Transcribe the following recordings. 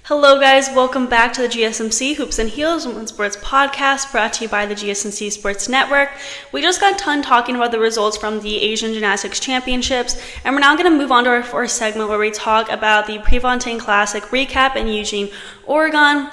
Hello guys, welcome back to the GSMC Hoops and Heels Women's Sports Podcast, brought to you by the GSMC Sports Network. We just got done talking about the results from the Asian Gymnastics Championships, and we're now going to move on to our first segment where we talk about the Prefontaine Classic recap in Eugene, Oregon.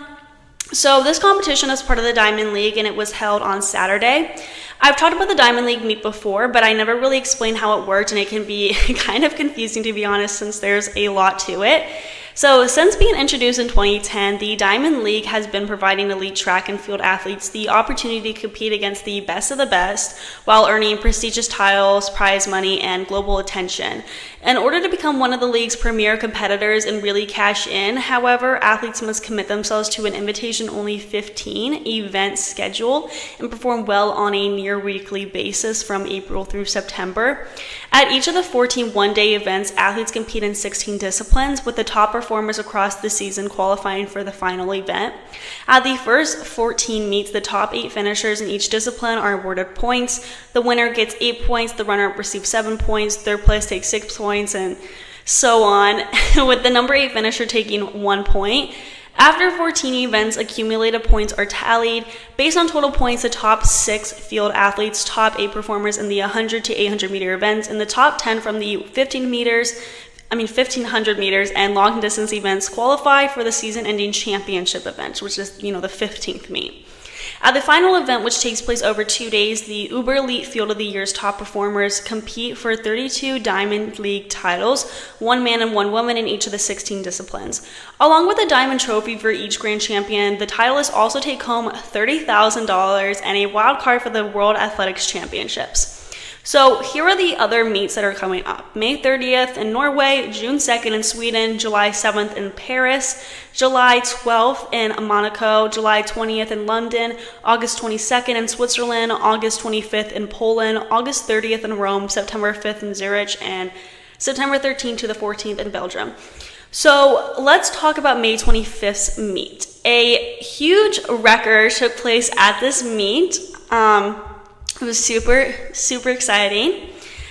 So this competition is part of the Diamond League, and it was held on Saturday. I've talked about the Diamond League meet before, but I never really explained how it worked, and it can be kind of confusing, to be honest, since there's a lot to it. So since being introduced in 2010, the Diamond League has been providing elite track and field athletes the opportunity to compete against the best of the best while earning prestigious titles, prize money, and global attention. In order to become one of the league's premier competitors and really cash in, however, athletes must commit themselves to an invitation-only 15 event schedule and perform well on a near-weekly basis from April through September. At each of the 14 one-day events, athletes compete in 16 disciplines, with the top performers across the season qualifying for the final event. At the first 14 meets, the top 8 finishers in each discipline are awarded points. The winner gets 8 points, the runner-up receives 7 points, third place takes 6 points, and so on, with the number 8 finisher taking 1 point. After 14 events, accumulated points are tallied. Based on total points, the top 6 field athletes, top 8 performers in the 100 to 800 meter events, and the top 10 from the 1500 meters and long distance events qualify for the season-ending championship event, which is, the 15th meet. At the final event, which takes place over 2 days, the Uber Elite Field of the Year's top performers compete for 32 Diamond League titles, 1 man and 1 woman in each of the 16 disciplines. Along with a diamond trophy for each grand champion, the titleists also take home $30,000 and a wild card for the World Athletics Championships. So here are the other meets that are coming up. May 30th in Norway, June 2nd in Sweden, July 7th in Paris, July 12th in Monaco, July 20th in London, August 22nd in Switzerland, August 25th in Poland, August 30th in Rome, September 5th in Zurich, and September 13th to the 14th in Belgium. So let's talk about May 25th's meet. A huge record took place at this meet. It was super exciting.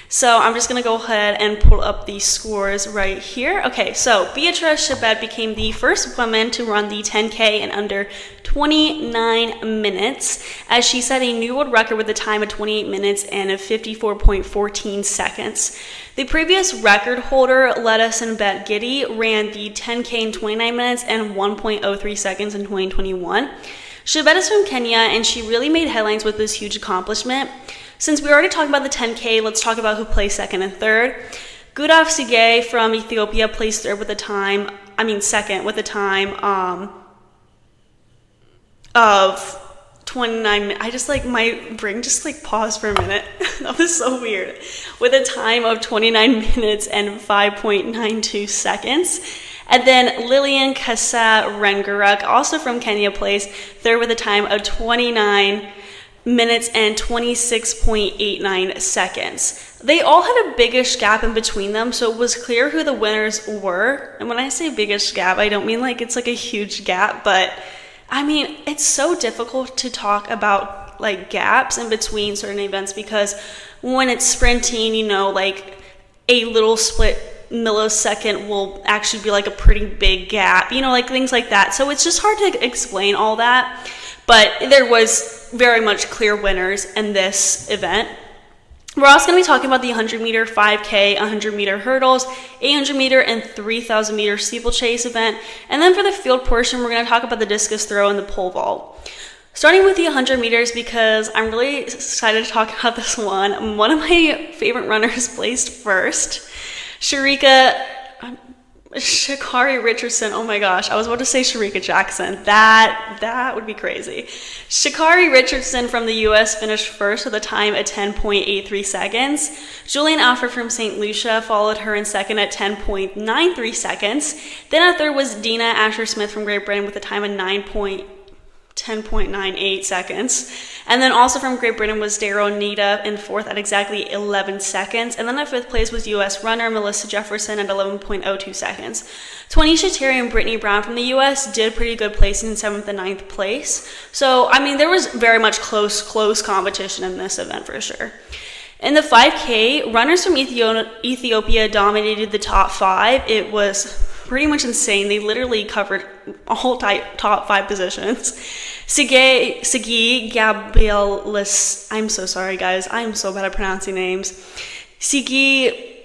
So I'm just going to go ahead and pull up the scores right here. Okay, so Beatrice Chebet became the first woman to run the 10K in under 29 minutes, as she set a new world record with a time of 28 minutes and 54.14 seconds. The previous record holder, Lettuce Bet Giddy, ran the 10K in 29 minutes and 1.03 seconds in 2021. Chebet is from Kenya, and she really made headlines with this huge accomplishment. Since we already talked about the 10K, let's talk about who placed second and third. Gudaf Sige from Ethiopia placed second with a time of 29 minutes. My brain just paused for a minute. That was so weird. With a time of 29 minutes and 5.92 seconds. And then Lilian Kasa Rengaruk, also from Kenya, placed third with a time of 29 minutes and 26.89 seconds. They all had a biggish gap in between them, so it was clear who the winners were. And when I say biggish gap, I don't mean it's a huge gap, but it's so difficult to talk about gaps in between certain events, because when it's sprinting, a little split millisecond will actually be a pretty big gap, things like that. So it's just hard to explain all that, but there was very much clear winners in this event. We're also going to be talking about the 100 meter 5K, 100 meter hurdles, 800 meter and 3000 meter steeplechase event. And then for the field portion, we're going to talk about the discus throw and the pole vault. Starting with the 100 meters, because I'm really excited to talk about this one. One of my favorite runners placed first. Sha'Carri Richardson, oh my gosh, I was about to say Sharika Jackson. That would be crazy. Sha'Carri Richardson from the US finished first with a time at 10.83 seconds. Julian Alfred from St. Lucia followed her in second at 10.93 seconds. Then at third was Dina Asher-Smith from Great Britain with a time of 10.98 seconds. And then also from Great Britain was Daryl Nita in fourth at exactly 11 seconds. And then at fifth place was US runner Melissa Jefferson at 11.02 seconds. Twanisha Terry and Brittany Brown from the US did pretty good, placing in 7th and 9th place. So, there was very much close competition in this event for sure. In the 5K, runners from Ethiopia dominated the top 5. It was pretty much insane. They literally covered all top 5 positions. Sigi Gabrielis, I'm so sorry guys, I'm so bad at pronouncing names. Sigi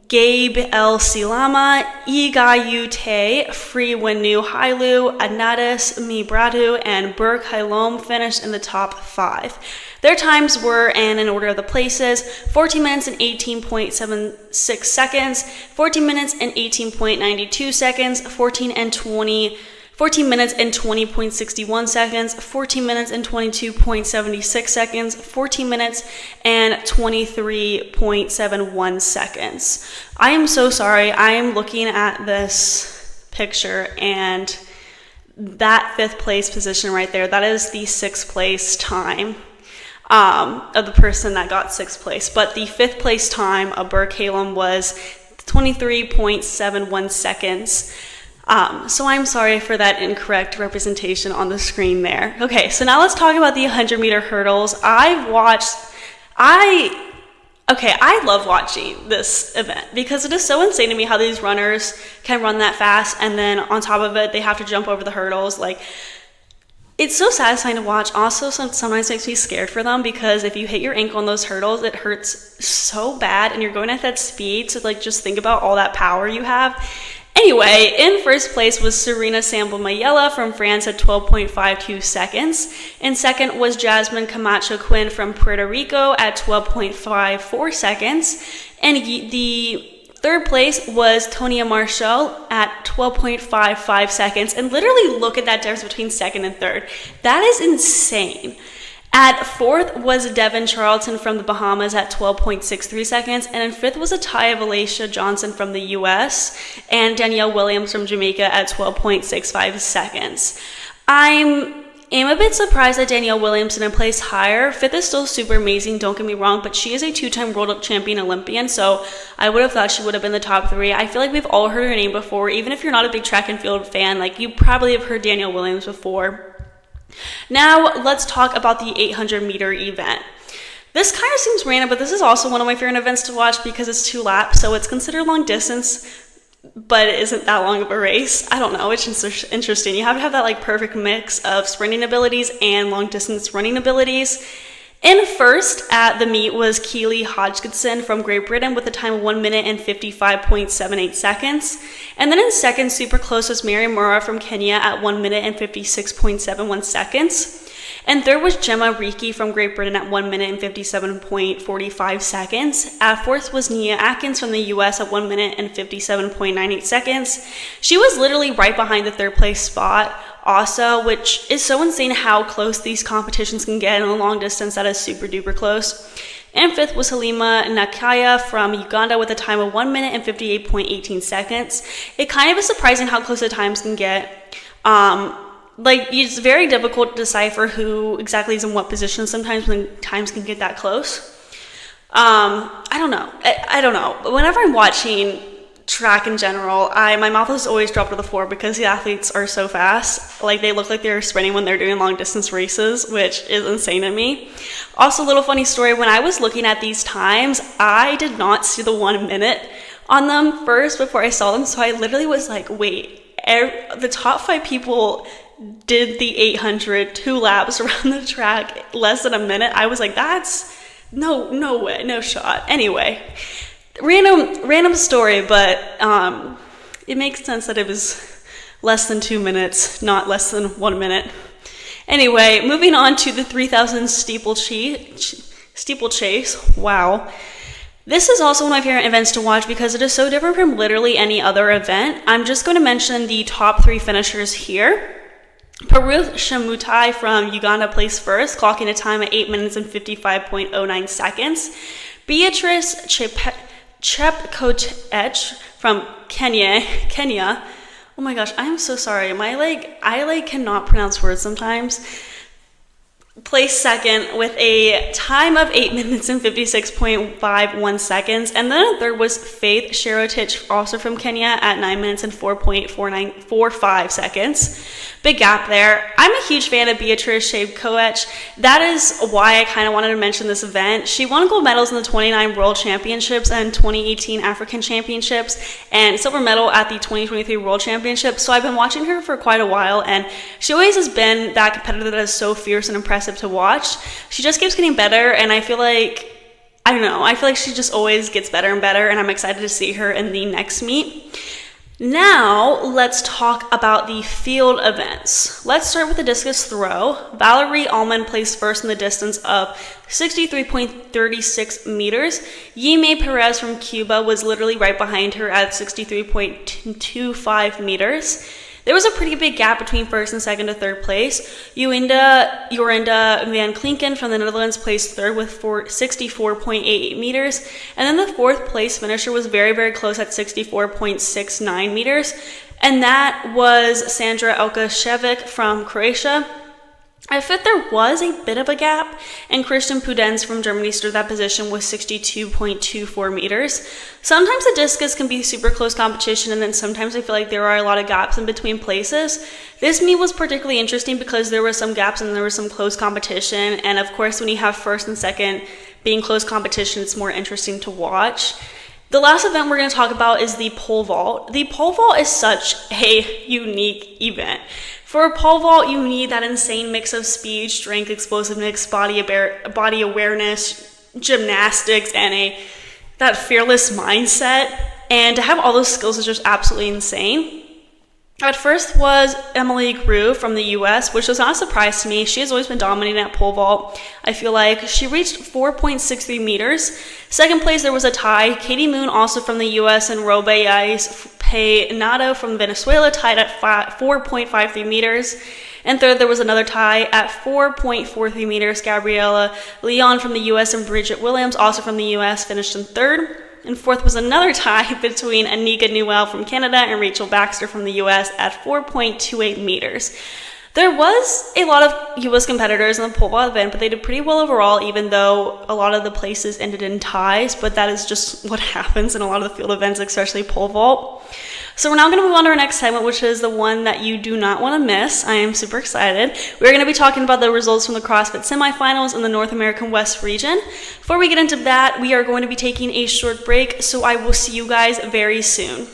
Gabe El Silama, Igayute, Freewinu Hailu, Anatis Mibradu, and Burke Hailom finished in the top 5. Their times were, and in order of the places, 14 minutes and 18.76 seconds, 14 minutes and 18.92 seconds, 14 minutes and 20.61 seconds, 14 minutes and 22.76 seconds, 14 minutes and 23.71 seconds. I am so sorry. I am looking at this picture and that 5th place position right there, that is the 6th place time of the person that got 6th place. But the 5th place time of Burke Halem was 23.71 seconds. So I'm sorry for that incorrect representation on the screen there. Okay, so now let's talk about the 100-meter hurdles. I love watching this event because it is so insane to me how these runners can run that fast, and then on top of it, they have to jump over the hurdles. Like, it's so satisfying to watch. Also, sometimes makes me scared for them because if you hit your ankle on those hurdles, it hurts so bad, and you're going at that speed. So, like, just think about all that power you have. Anyway, in first place was Serena Sambo-Mayela from France at 12.52 seconds. In second was Jasmine Camacho Quinn from Puerto Rico at 12.54 seconds. And the third place was Tonia Marshall at 12.55 seconds. And literally look at that difference between second and third. That is insane. At fourth was Devin Charlton from the Bahamas at 12.63 seconds, and in fifth was a tie of Alicia Johnson from the US and Danielle Williams from Jamaica at 12.65 seconds. I am a bit surprised that Danielle Williams didn't place higher. Fifth is still super amazing, don't get me wrong, but she is a 2-time world champion Olympian, so I would have thought she would have been the top 3. I feel like we've all heard her name before. Even if you're not a big track and field fan, like, you probably have heard Danielle Williams before. Now, let's talk about the 800-meter event. This kind of seems random, but this is also one of my favorite events to watch because it's 2 laps, so it's considered long distance, but it isn't that long of a race. I don't know, it's just interesting. You have to have that, like, perfect mix of sprinting abilities and long distance running abilities. In first at the meet was Keely Hodgkinson from Great Britain with a time of 1 minute and 55.78 seconds. And then in second, super close, was Mary Mura from Kenya at 1 minute and 56.71 seconds. And third was Gemma Riki from Great Britain at 1 minute and 57.45 seconds. At fourth was Nia Atkins from the US at 1 minute and 57.98 seconds. She was literally right behind the third place spot also, which is so insane how close these competitions can get in a long distance. That is super duper close. And fifth was Halima Nakaya from Uganda with a time of 1 minute and 58.18 seconds. It kind of is surprising how close the times can get. Like, it's very difficult to decipher who exactly is in what position sometimes when times can get that close. I don't know. I don't know. Whenever I'm watching track in general, my mouth is always dropped to the floor because the athletes are so fast. Like, they look like they're sprinting when they're doing long distance races, which is insane to me. Also, a little funny story, when I was looking at these times, I did not see the 1 minute on them first before I saw them, so I literally was like, wait, the top 5 people did the 800 2 laps around the track less than a minute. I was like, that's no way, no shot. Anyway, random story, but it makes sense that it was less than 2 minutes, not less than 1 minute. Anyway, moving on to the 3000 steeplechase. Wow. This is also one of my favorite events to watch because it is so different from literally any other event. I'm just going to mention the top 3 finishers here. Peruth Shamutai from Uganda placed first, clocking a time at 8 minutes and 55.09 seconds. Beatrice Chebet from Kenya. Oh my gosh, I am so sorry. I cannot pronounce words sometimes. placed second with a time of 8 minutes and 56.51 seconds. And then third was Faith Sherotich, also from Kenya, at 9 minutes and 4.4945 seconds. Big gap there. I'm a huge fan of Beatrice Chebet. That is why I kind of wanted to mention this event. She won gold medals in the 29 World Championships and 2018 African Championships, and silver medal at the 2023 World Championships. So I've been watching her for quite a while, and she always has been that competitor that is so fierce and impressive to watch. She just keeps getting better, and I feel like she just always gets better and better, and I'm excited to see her in the next meet. Now, let's talk about the field events. Let's start with the discus throw. Valerie Allman placed first in the distance of 63.36 meters. Yime Perez from Cuba was literally right behind her at 63.25 meters. There was a pretty big gap between first and second to third place. Jorinda van Klinken from the Netherlands placed third with 64.88 meters. And then the fourth place finisher was very, very close at 64.69 meters. And that was Sandra Elkašević from Croatia. At fifth, there was a bit of a gap, and Christian Pudenz from Germany stood that position with 62.24 meters. Sometimes the discus can be super close competition, and then sometimes I feel like there are a lot of gaps in between places. This meet was particularly interesting because there were some gaps and there was some close competition, and of course when you have first and second being close competition, it's more interesting to watch. The last event we're going to talk about is the pole vault. The pole vault is such a unique event. For a pole vault, you need that insane mix of speed, strength, explosiveness, body awareness, gymnastics, and that fearless mindset. And to have all those skills is just absolutely insane. At first was Emily Grew from the US, which was not a surprise to me. She has always been dominating at pole vault. I feel like she reached 4.63 meters. Second place, there was a tie. Katie Moon, also from the US, and Robayais Peinado from Venezuela tied at 4.53 meters. And third, there was another tie at 4.43 meters. Gabriella Leon from the US and Bridget Williams, also from the US, finished in third. And fourth was another tie between Anika Newell from Canada and Rachel Baxter from the US at 4.28 meters. There was a lot of US competitors in the pole vault event, but they did pretty well overall, even though a lot of the places ended in ties, but that is just what happens in a lot of the field events, especially pole vault. So we're now going to move on to our next segment, which is the one that you do not want to miss. I am super excited. We're going to be talking about the results from the CrossFit semifinals in the North American West region. Before we get into that, we are going to be taking a short break, so I will see you guys very soon.